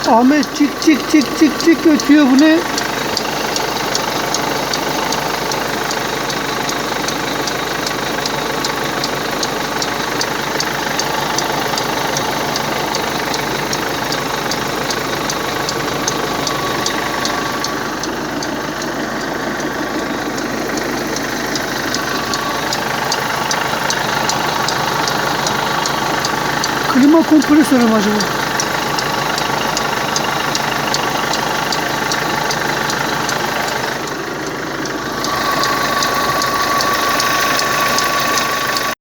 Ahmet çık çık çık çık çık ötüyor, bu ne? Klima kompresörü mü acaba?